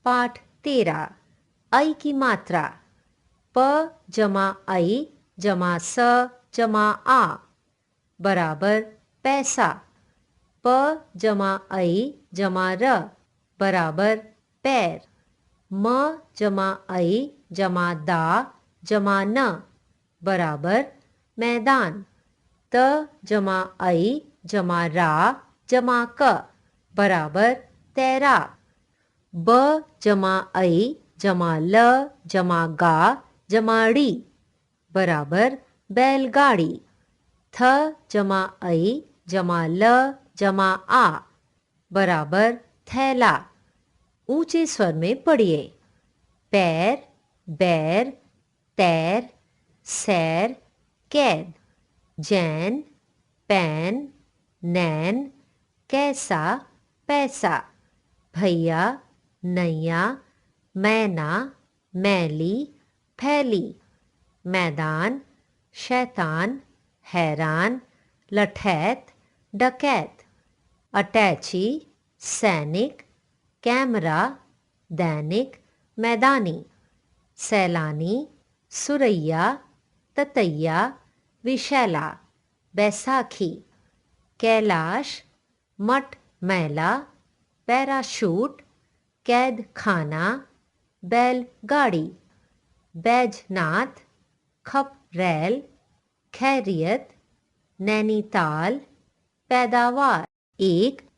पाठ 13 ऐ की मात्रा प जमा ऐ जमा स जमा आ बराबर पैसा। प जमा ऐ जमा र बराबर पैर। म जमा ऐ जमा दा जमा न बराबर मैदान। त जमा ऐ जमा रा जमा क बराबर तैराक। ब जमा ऐ जमा ल जमा गा जमा ड़ी बराबर बैलगाड़ी। थ जमा ऐ जमा ल जमा आ बराबर थैला। ऊंचे स्वर में पढ़िए। पैर, बैर, तैर, सैर, कैद। जैन, पैन, नैन, कैसा, पैसा। भैया, नैया, मैना, मैली, फैली। मैदान, शैतान, हैरान, लठैत, डकैत। अटैची, सैनिक, कैमरा, दैनिक, मैदानी। सैलानी, सुरैया, ततैया, विशैला, बैसाखी। कैलाश, मठ मैला, पैराशूट, कैद खाना, बैलगाड़ी। बैजनाथ, खप रैल, खैरियत, नैनीताल, पैदावार। एक